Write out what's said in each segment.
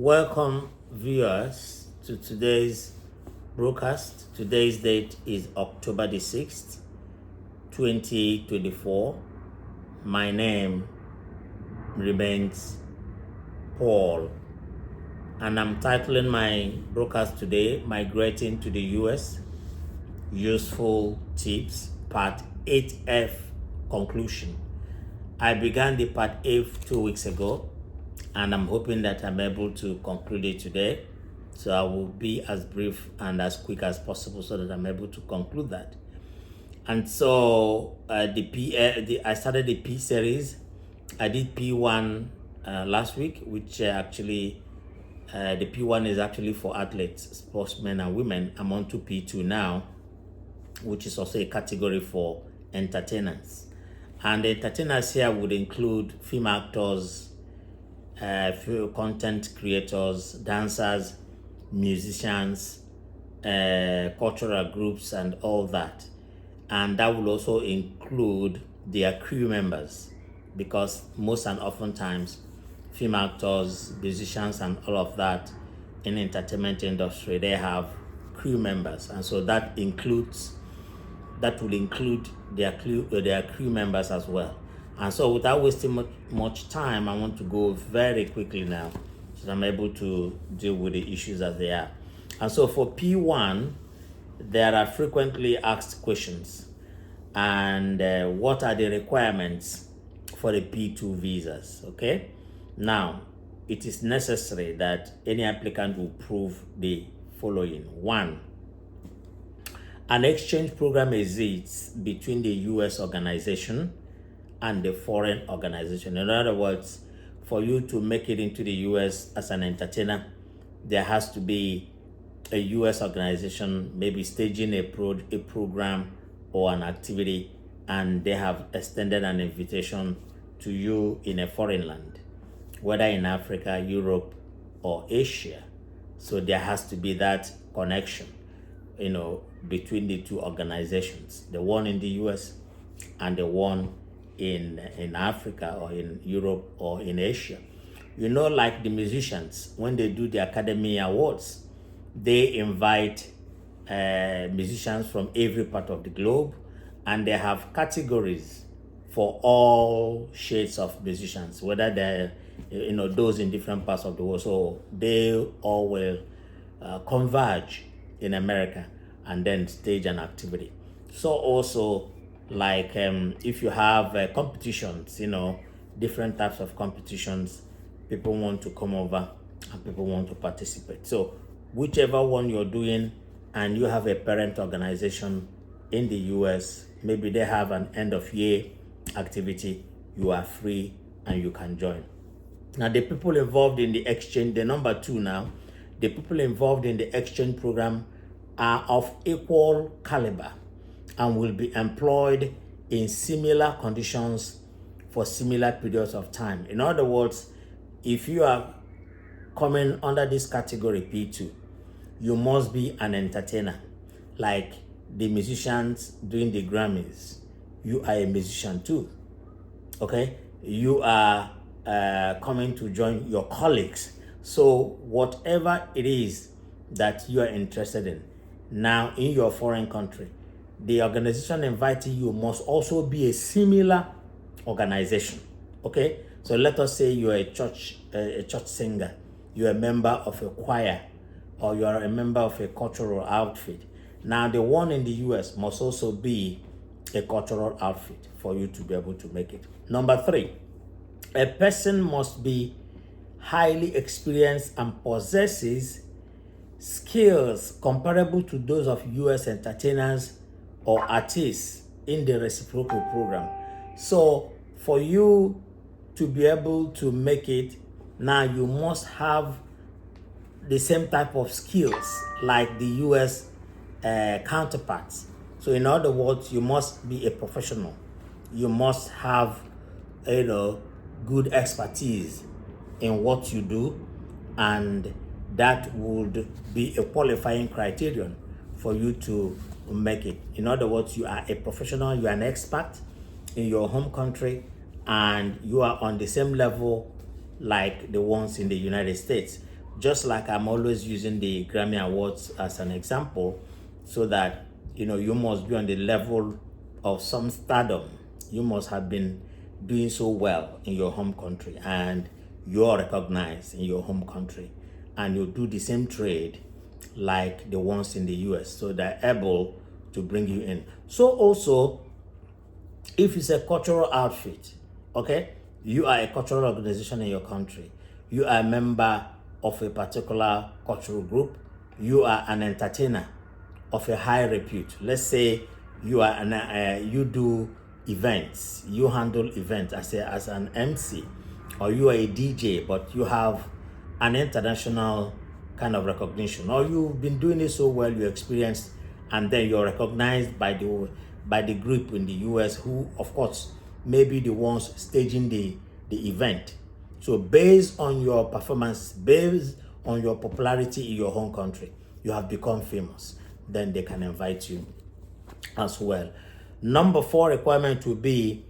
Welcome, viewers, to today's broadcast. Today's date is October the 6th, 2024. My name remains Paul, and I'm titling my broadcast today, Migrating to the US, Useful Tips, Part 8F Conclusion. I began the Part 8 2 weeks ago, and I'm hoping that I'm able to conclude it today. So I will be as brief and as quick as possible so that I'm able to conclude that. And so I started the P series. I did P1 last week, which the P1 is actually for athletes, sportsmen and women. I'm on to P2 now, which is also a category for entertainers. And the entertainers here would include film actors, content creators, dancers, musicians, cultural groups, and all that. And that will also include their crew members, because most and oftentimes film actors, musicians, and all of that in the entertainment industry, they have crew members, and so that will include their crew members as well. And so without wasting much time, I want to go very quickly now so that I'm able to deal with the issues as they are. And so for P1, there are frequently asked questions. And what are the requirements for the P2 visas, okay? Now, it is necessary that any applicant will prove the following. One, an exchange program exists between the US organization and the foreign organization. In other words, for you to make it into the US as an entertainer, there has to be a US organization maybe staging a program or an activity, and they have extended an invitation to you in a foreign land, whether in Africa, Europe, or Asia. So there has to be that connection, between the two organizations, the one in the US and the one in Africa or in Europe or in Asia. Like the musicians, when they do the Academy Awards, they invite musicians from every part of the globe, and they have categories for all shades of musicians, whether they're those in different parts of the world. So they all will converge in America and then stage an activity. So also, like if you have competitions, different types of competitions, people want to come over and people want to participate. So whichever one you're doing, and you have a parent organization in the US, maybe they have an end of year activity, you are free and you can join. Now, the people involved in the exchange, the number two now, the people involved in the exchange program are of equal caliber and will be employed in similar conditions for similar periods of time. In other words, if you are coming under this category P2, you must be an entertainer. Like the musicians doing the Grammys, you are a musician too, okay? You are coming to join your colleagues. So whatever it is that you are interested in, now in your foreign country, the organization inviting you must also be a similar organization, okay? So let us say you're a church singer, you're a member of a choir, or you are a member of a cultural outfit. Now the one in the US must also be a cultural outfit for you to be able to make it. Number three, a person must be highly experienced and possesses skills comparable to those of US entertainers or artists in the reciprocal program. So for you to be able to make it, now you must have the same type of skills like the US counterparts. So in other words, you must be a professional. You must have good expertise in what you do, and that would be a qualifying criterion for you to make it. In other words, you are a professional, you are an expert in your home country, and you are on the same level like the ones in the United States. just like I'm always using the Grammy Awards as an example, so that you must be on the level of some stardom. You must have been doing so well in your home country, and you're recognized in your home country, and you do the same trade like the ones in the US, so they're able to bring you in. So also, if it's a cultural outfit, okay, you are a cultural organization in your country, you are a member of a particular cultural group, you are an entertainer of a high repute. Let's say you are you do events, you handle events as an MC, or you are a DJ, but you have an international kind of recognition, or you've been doing it so well, you experienced, and then you're recognized by the group in the US, who of course may be the ones staging the event. So based on your performance, based on your popularity in your home country, you have become famous, then they can invite you as well. Number 4 requirement will be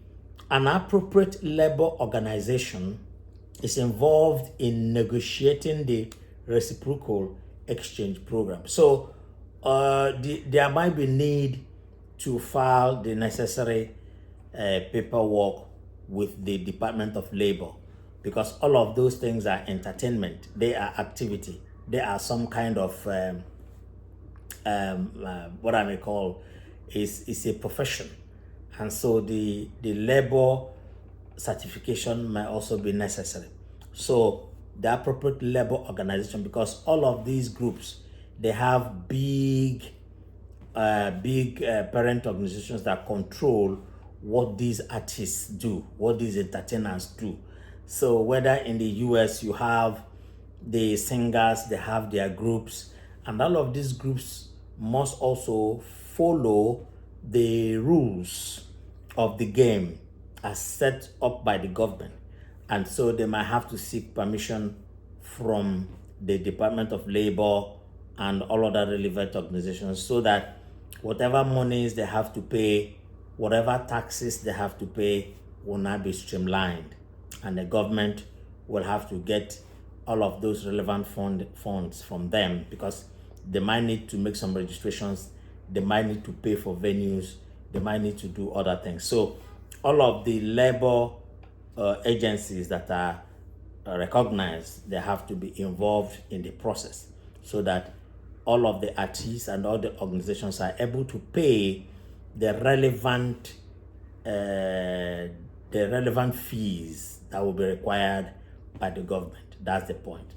an appropriate labor organization is involved in negotiating the reciprocal exchange program. So there might be need to file the necessary paperwork with the Department of Labor, because all of those things are entertainment, they are activity, they are some kind of what I may call is a profession, and so the labor certification might also be necessary. So the appropriate labor organization, because all of these groups, they have big parent organizations that control what these artists do, what these entertainers do. So whether in the US you have the singers, they have their groups, and all of these groups must also follow the rules of the game as set up by the government. And so they might have to seek permission from the Department of Labor and all other relevant organizations, so that whatever monies they have to pay, whatever taxes they have to pay, will not be streamlined, and the government will have to get all of those relevant funds from them, because they might need to make some registrations, they might need to pay for venues, they might need to do other things. So all of the labor agencies that are recognized, they have to be involved in the process, so that all of the artists and all the organizations are able to pay the relevant fees that will be required by the government. That's the point.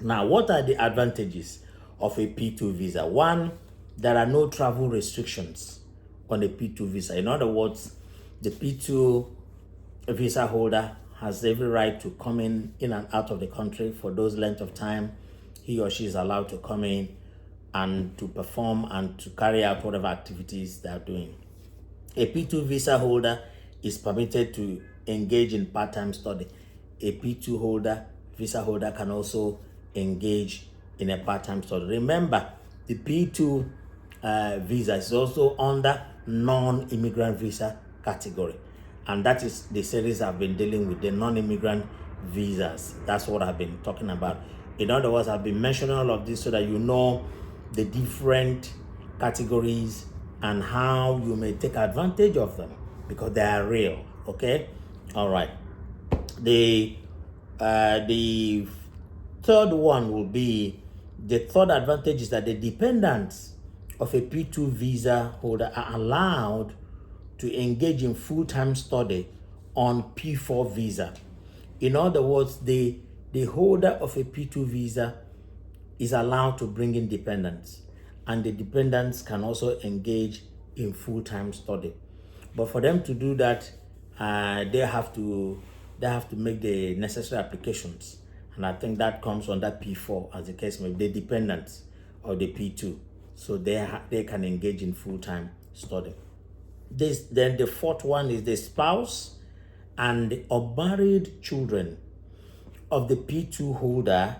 Now, what are the advantages of a P2 visa? One, there are no travel restrictions on a P2 visa. In other words, the P2 visa holder has every right to come in and out of the country for those length of time. He or she is allowed to come in and to perform and to carry out whatever activities they are doing. A P2 visa holder is permitted to engage in part-time study. A P2 visa holder can also engage in a part-time study. Remember, the P2 visa is also under non-immigrant visa category, and that is the series I've been dealing with, the non-immigrant visas. That's what I've been talking about. In other words, I've been mentioning all of this so that you know the different categories and how you may take advantage of them, because they are real. Okay, all right. The third one will be, the third advantage is that the dependents of a P2 visa holder are allowed to engage in full-time study on P4 visa. In other words, the holder of a P2 visa is allowed to bring in dependents, and the dependents can also engage in full-time study. But for them to do that, they have to make the necessary applications, and I think that comes under P4, as the case may be, the dependents of the P2, so they can engage in full-time study. Then the fourth one is the spouse and the unmarried children of the P2 holder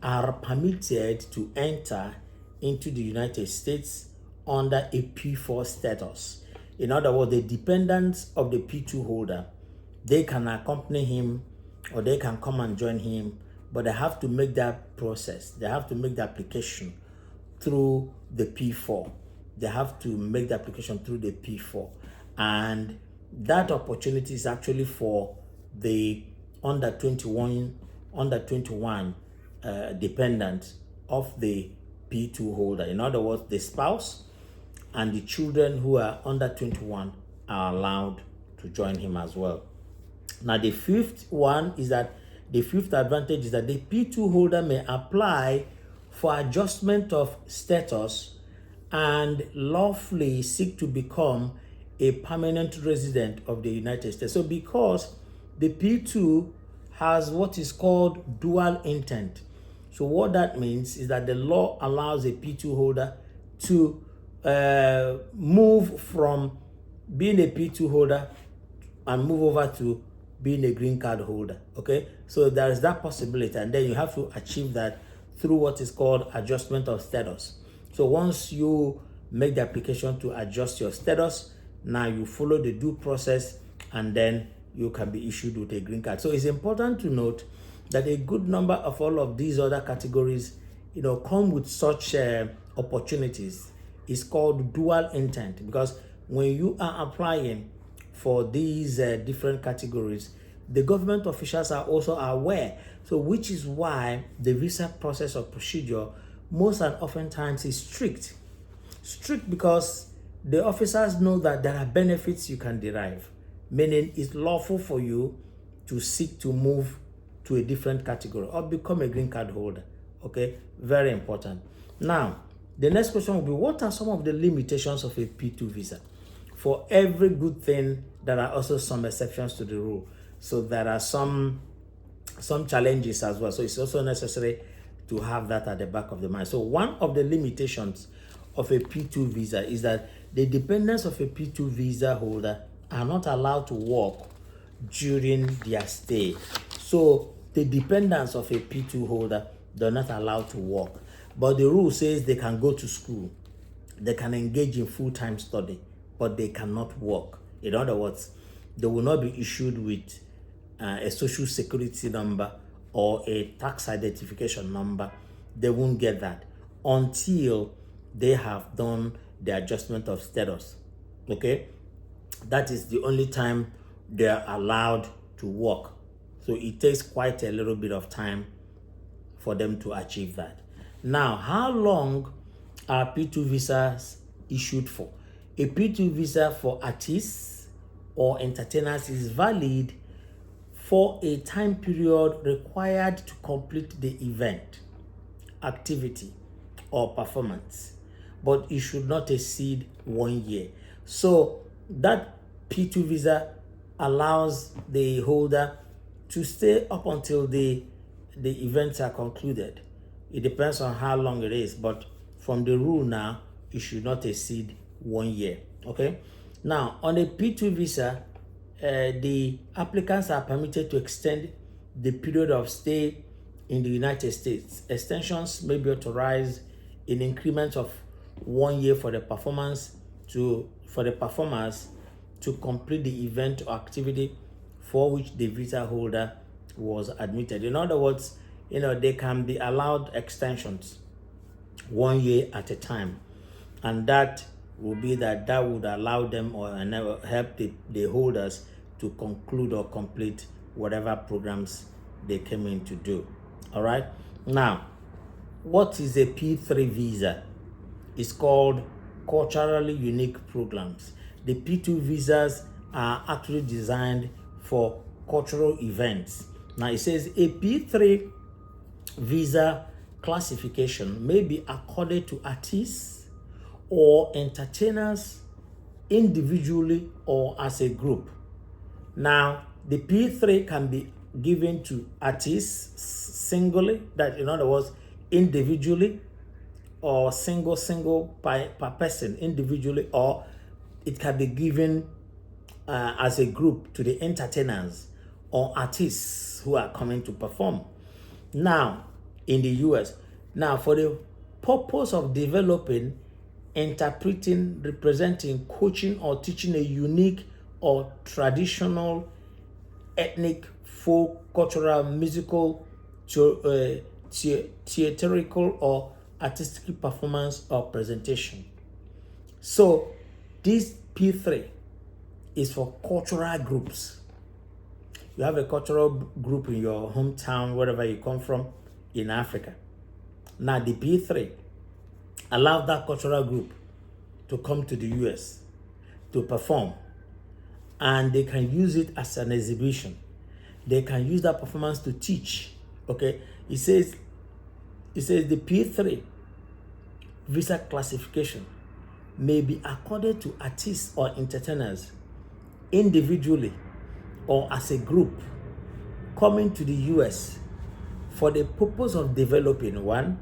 are permitted to enter into the United States under a P4 status. In other words, the dependents of the P2 holder, they can accompany him, or they can come and join him but they have to make that process. They have to make the application through the P4. They have to make the application through the P4. And that opportunity is actually for the under 21 dependent of the P2 holder. In other words, the spouse and the children who are under 21 are allowed to join him as well. Now, the fifth advantage is that the P2 holder may apply for adjustment of status and lawfully seek to become a permanent resident of the United States. So because the P2 has what is called dual intent. So what that means is that the law allows a P2 holder to move from being a P2 holder and move over to being a green card holder. Okay, so there is that possibility, and then you have to achieve that through what is called adjustment of status. So once you make the application to adjust your status, now you follow the due process, and then you can be issued with a green card. So it's important to note that a good number of all of these other categories, come with such opportunities. It's called dual intent, because when you are applying for these different categories, the government officials are also aware. So which is why the visa process or procedure most and oftentimes is strict. Strict because the officers know that there are benefits you can derive, meaning it's lawful for you to seek to move to a different category or become a green card holder. Okay, very important. Now, the next question will be, what are some of the limitations of a P2 visa? For every good thing, there are also some exceptions to the rule. So there are some challenges as well. So it's also necessary to have that at the back of the mind. So one of the limitations of a P2 visa is that the dependents of a P2 visa holder are not allowed to work during their stay. So the dependents of a P2 holder, they're not allowed to work. But the rule says they can go to school, they can engage in full-time study, but they cannot work. In other words, they will not be issued with a social security number or a tax identification number. They won't get that until they have done the adjustment of status. Okay, that is the only time they are allowed to work. So it takes quite a little bit of time for them to achieve that. Now, how long are P2 visas issued for? A P2 visa for artists or entertainers is valid for a time period required to complete the event, activity, or performance, but it should not exceed 1 year. So that P2 visa allows the holder to stay up until the events are concluded. It depends on how long it is, but from the rule now, it should not exceed 1 year. Okay. Now, on a P2 visa, the applicants are permitted to extend the period of stay in the United States. Extensions may be authorized in increments of 1 year for the performers to complete the event or activity for which the visa holder was admitted. In other words, they can be allowed extensions 1 year at a time, and that would allow them or help the holders to conclude or complete whatever programs they came in to do. All right. Now, what is a P3 visa? It's called culturally unique programs. The P2 visas are actually designed for cultural events. Now, it says a P3 visa classification may be accorded to artists or entertainers individually or as a group. Now, the P3 can be given to artists singly, that in other words, individually, or single per person individually, or it can be given as a group to the entertainers or artists who are coming to perform. Now, in the US, now for the purpose of developing, interpreting, representing, coaching, or teaching a unique or traditional, ethnic, folk, cultural, musical, theatrical or artistic performance or presentation. So this P3 is for cultural groups. You have a cultural group in your hometown, wherever you come from in Africa. Now the P3 allows that cultural group to come to the US to perform, and they can use it as an exhibition. They can use that performance to teach. Okay, it says the P3 visa classification may be accorded to artists or entertainers individually or as a group coming to the US for the purpose of developing, 1,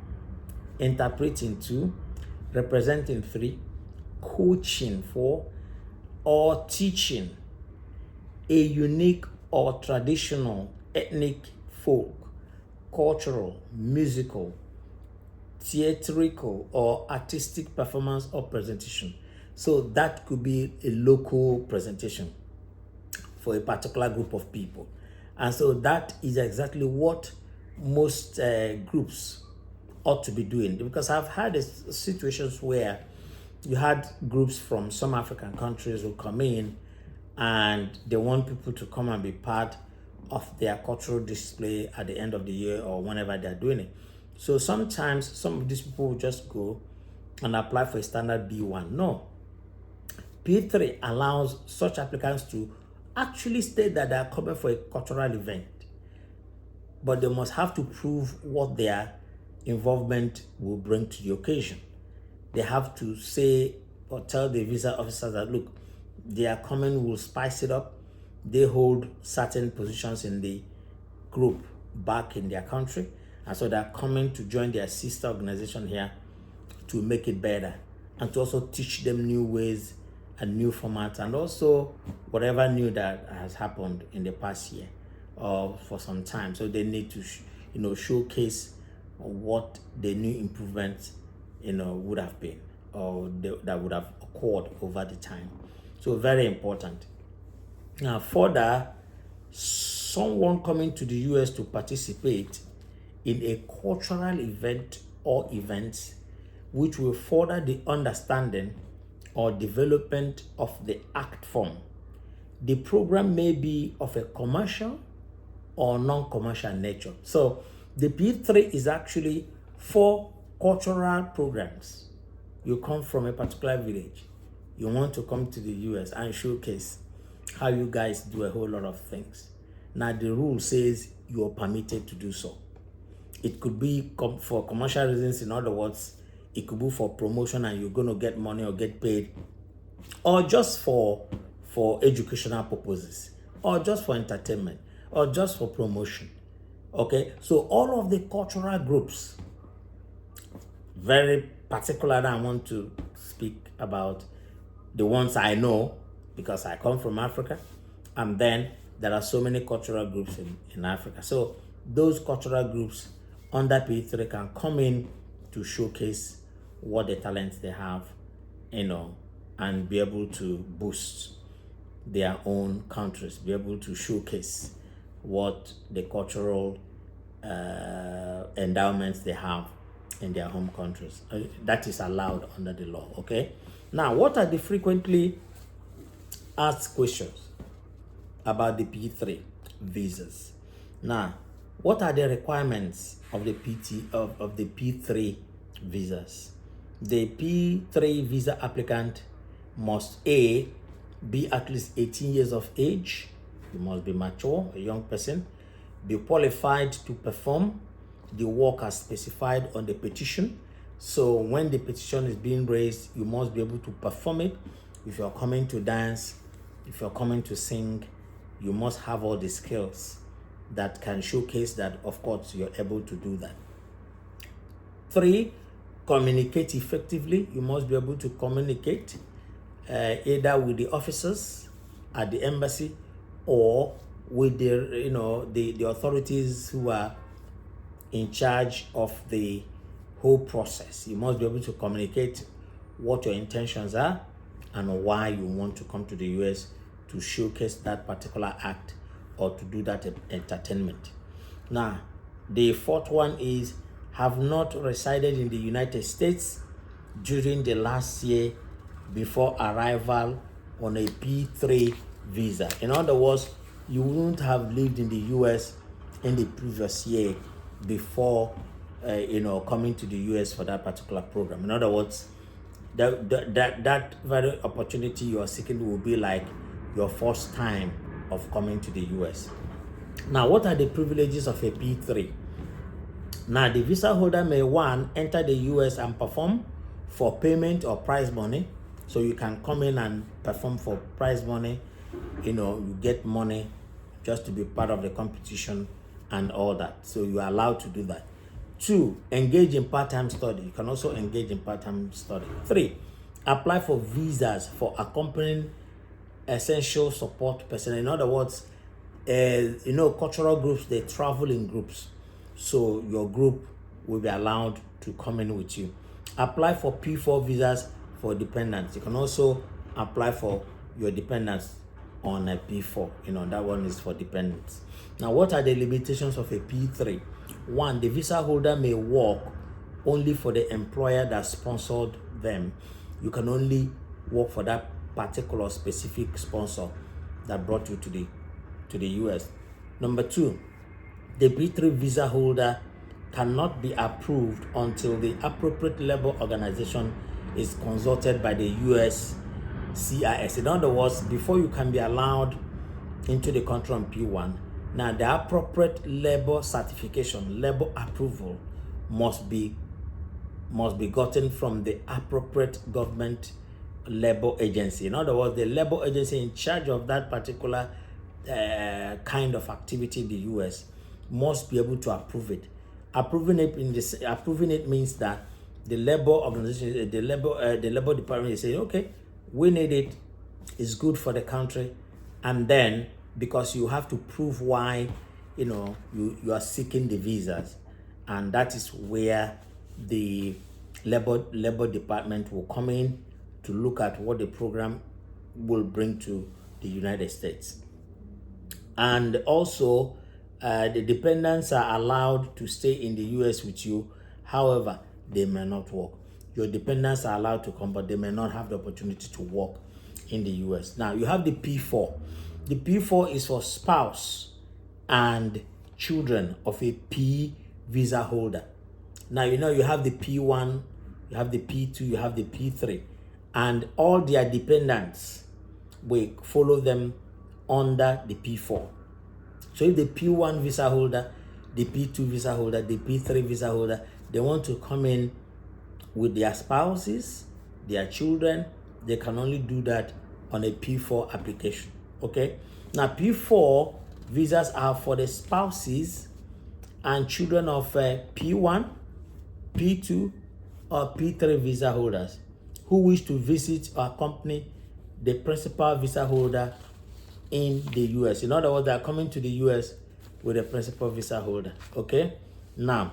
interpreting, 2, representing, 3, coaching, 4, or teaching a unique or traditional ethnic, folk, cultural, musical, theatrical, or artistic performance or presentation. So that could be a local presentation for a particular group of people. And so that is exactly what most groups ought to be doing, because I've had situations where you had groups from some African countries who come in and they want people to come and be part of their cultural display at the end of the year or whenever they're doing it. So sometimes some of these people will just go and apply for a standard B1. No. P3 allows such applicants to actually state that they are coming for a cultural event, but they must have to prove what their involvement will bring to the occasion. They have to say or tell the visa officers that, look, they are coming, will spice it up. They hold certain positions in the group back in their country, and so they're coming to join their sister organization here to make it better and to also teach them new ways and new formats, and also whatever new that has happened in the past year or for some time. So they need to showcase what the new improvements would have been, or that would have occurred over the time. So very important. Now further, someone coming to the US to participate in a cultural event or events which will further the understanding or development of the act form. The program may be of a commercial or non-commercial nature. So the P3 is actually for cultural programs. You come from a particular village, you want to come to the US and showcase how you guys do a whole lot of things. Now the rule says you are permitted to do so. It could be for commercial reasons. In other words, it could be for promotion and you're going to get money or get paid, or just for educational purposes, or just for entertainment, or just for promotion. Okay, so all of the cultural groups, very particularly I want to speak about the ones I know because I come from Africa, and then there are so many cultural groups in Africa. So those cultural groups under P3 can come in to showcase what the talents they have, and be able to boost their own countries, be able to showcase what the cultural endowments they have in their home countries. That is allowed under the law. Okay. Now, what are the frequently asked questions about the P3 visas? Now, what are the requirements of the P3 visas? The P3 visa applicant must A, be at least 18 years of age. You must be mature, a young person, be qualified to perform the work as specified on the petition. So when the petition is being raised, you must be able to perform it. If you're coming to dance, if you're coming to sing, you must have all the skills that can showcase that, of course, you're able to do that. 3, communicate effectively. You must be able to communicate either with the officers at the embassy or with the authorities who are in charge of the whole process. You must be able to communicate what your intentions are and why you want to come to the US to showcase that particular act or to do that entertainment. Now, The fourth one is have not resided in the United States during the last year before arrival on a P3 visa. In other words, you wouldn't have lived in the US in the previous year before coming to the US for that particular program. In other words, that very opportunity you are seeking will be like your first time of coming to the US. Now, what are the privileges of a P3? Now, the visa holder may, one, enter the US and perform for payment or prize money. So you can come in and perform for prize money. You get money just to be part of the competition and all that. So you are allowed to do that. 2, engage in part-time study. You can also engage in part-time study. 3, apply for visas for accompanying essential support personnel. In other words, cultural groups, they travel in groups. So your group will be allowed to come in with you. Apply for P4 visas for dependents. You can also apply for your dependents on a P4. That one is for dependents. Now, what are the limitations of a P3? 1, the visa holder may work only for the employer that sponsored them. You can only work for that particular specific sponsor that brought you to the US. Number 2, the P3 visa holder cannot be approved until the appropriate labor organization is consulted by the US CIS. In other words, before you can be allowed into the country on P1, now the appropriate labor certification, labor approval must be gotten from the appropriate government labor agency. In other words, the labor agency in charge of that particular kind of activity in the US must be able to approve it. Approving it means that the labor organization, the labor department is saying, okay, we need it, it's good for the country, and then because you have to prove why you are seeking the visas, and that is where the labor department will come in to look at what the program will bring to the United States. And also, the dependents are allowed to stay in the US with you. However, they may not work. Your dependents are allowed to come, but they may not have the opportunity to work in the US. Now, you have the P4. The P4 is for spouse and children of a P visa holder. Now, you have the P1, you have the P2, you have the P3, and all their dependents will follow them under the P4. So if the P1 visa holder, the P2 visa holder, the P3 visa holder, they want to come in with their spouses, their children, they can only do that on a P4 application. Okay? Now, P4 visas are for the spouses and children of P1, P2, or P3 visa holders who wish to visit or accompany the principal visa holder in the US. In other words, they are coming to the US with a principal visa holder. Okay? Now,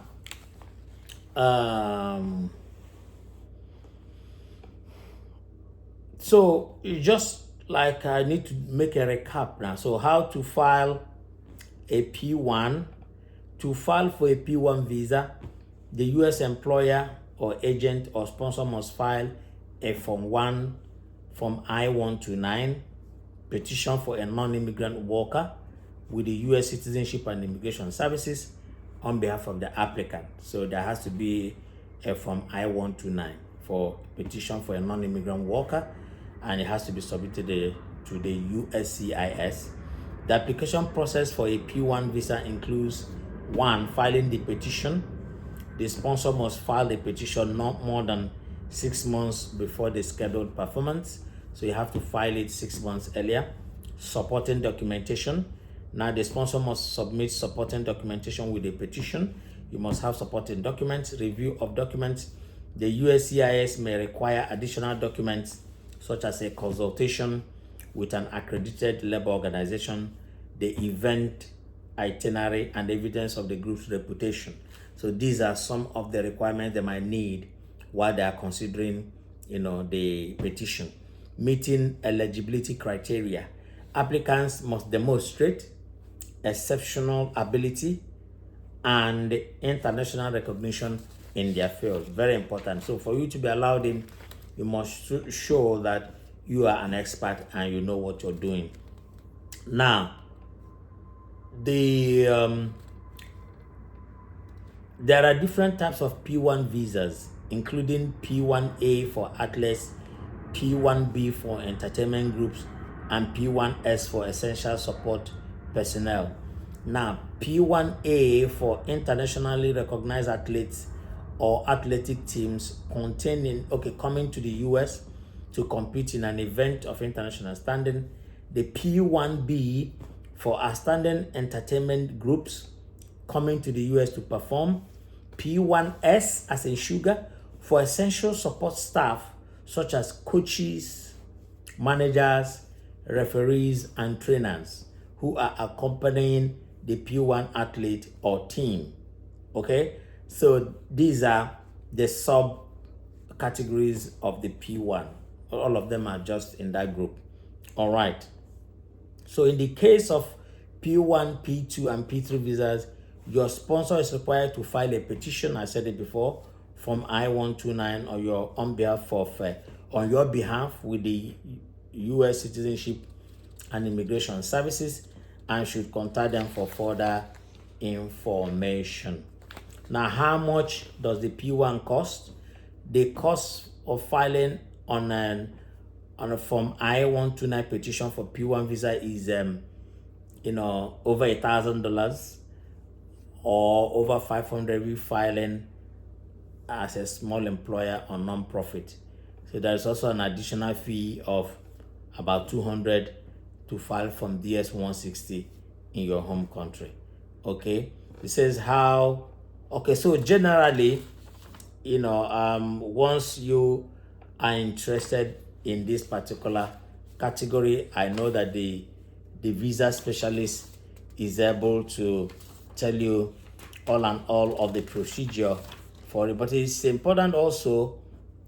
so just like I need to make a recap now. So how to file a P1. To file for a P1 visa, the US employer or agent or sponsor must file a Form I-129 petition for a non-immigrant worker with the US Citizenship and Immigration Services on behalf of the applicant. So there has to be a Form I-129 for petition for a non-immigrant worker, and it has to be submitted to the USCIS. The application process for a P1 visa includes 1, filing the petition. The sponsor must file the petition not more than 6 months before the scheduled performance. So you have to file it 6 months earlier. Supporting documentation. Now the sponsor must submit supporting documentation with the petition. You must have supporting documents, review of documents. The USCIS may require additional documents such as a consultation with an accredited labor organization, the event itinerary, and evidence of the group's reputation. So these are some of the requirements they might need while they are considering, the petition. Meeting eligibility criteria. Applicants must demonstrate exceptional ability and international recognition in their field. Very important. So for you to be allowed in, you must show that you are an expert and you know what you're doing. Now, there are different types of P1 visas, including P1A for athletes, P1B for entertainment groups, and P1S for essential support personnel. Now, P1A for internationally recognized athletes or athletic teams coming to the US to compete in an event of international standing. The P1B for outstanding entertainment groups coming to the US to perform. P1S, as in sugar, for essential support staff such as coaches, managers, referees, and trainers who are accompanying the P1 athlete or team. Okay, so these are the sub categories of the P1. All of them are just in that group. All right. So in the case of P1, P2, and P3 visas, your sponsor is required to file a petition, I said it before, from I-129 on your behalf with the U.S. Citizenship and Immigration Services, and should contact them for further information. Now, how much does the P1 cost? The cost of filing on a Form I-129 petition for P1 visa is over $1,000 or over $500 if filing as a small employer or non-profit. So there is also an additional fee of about $200 to file from DS-160 in your home country. Okay, it says how. Okay, so generally, once you are interested in this particular category, I know that the visa specialist is able to tell you all of the procedure for it. But it's important also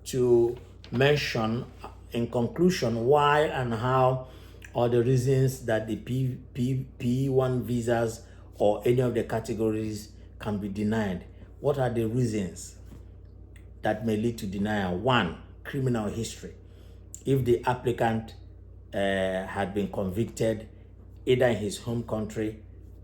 to mention in conclusion why and how or the reasons that the P1 visas or any of the categories can be denied. What are the reasons that may lead to denial? One, criminal history. If the applicant had been convicted either in his home country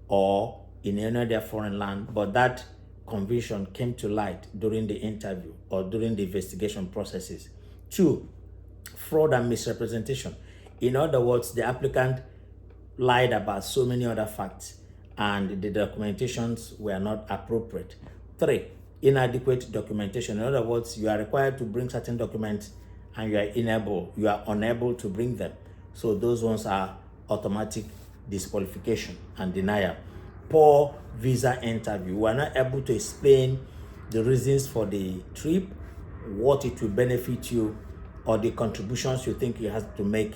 or in any other foreign land, but that conviction came to light during the interview or during the investigation processes. Two, fraud and misrepresentation. In other words, the applicant lied about so many other facts and the documentations were not appropriate. Three, inadequate documentation. In other words, you are required to bring certain documents and you are unable to bring them. So those ones are automatic disqualification and denial. Poor visa interview. We are not able to explain the reasons for the trip, what it will benefit you, or the contributions you think you have to make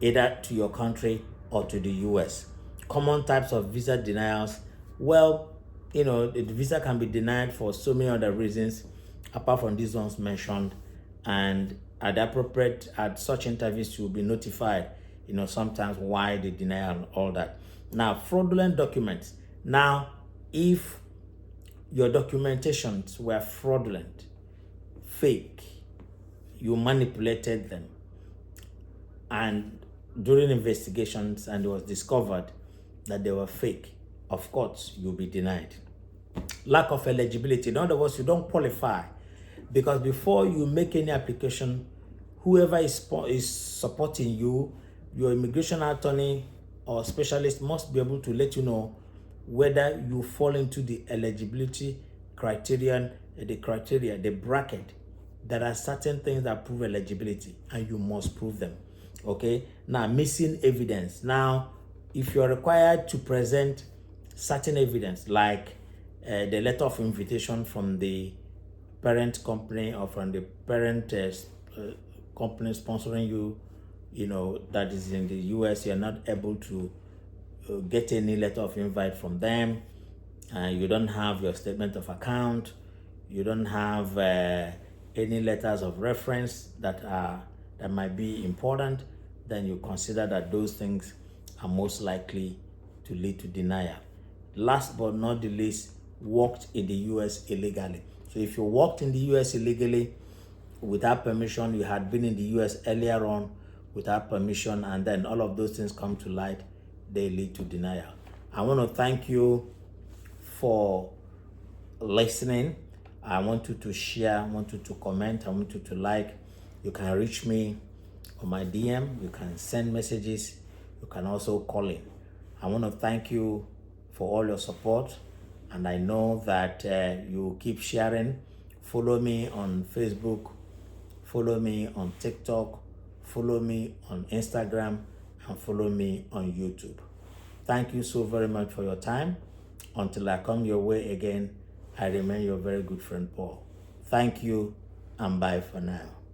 either to your country or to the US. Common types of visa denials. Well, the visa can be denied for so many other reasons apart from these ones mentioned, and at such interviews you will be notified sometimes why the denial and all that. Now, fraudulent documents. Now, if your documentations were fraudulent, fake, you manipulated them, and during investigations and it was discovered that they were fake, of course you'll be denied. Lack of eligibility. In other words, you don't qualify, because before you make any application, whoever is supporting you, your immigration attorney or specialist, must be able to let you know whether you fall into the eligibility criterion, the bracket. There are certain things that prove eligibility and you must prove them. Okay, now missing evidence. Now, if you're required to present certain evidence like the letter of invitation from the parent company or from the parent company sponsoring you, that is in the US, you're not able to get any letter of invite from them, you don't have your statement of account, you don't have any letters of reference that might be important, then you consider that those things are most likely to lead to denial. Last but not the least, worked in the US illegally. So if you worked in the US illegally without permission, you had been in the US earlier on without permission, and then all of those things come to light, they lead to denial. I want to thank you for listening. I want you to share, I want you to comment, I want you to like. You can reach me on my DM, you can send messages, you can also call in. I want to thank you for all your support, and I know that you keep sharing. Follow me on Facebook, follow me on TikTok, follow me on Instagram, and follow me on YouTube. Thank you so very much for your time. Until I come your way again, I remain your very good friend, Paul. Thank you, and bye for now.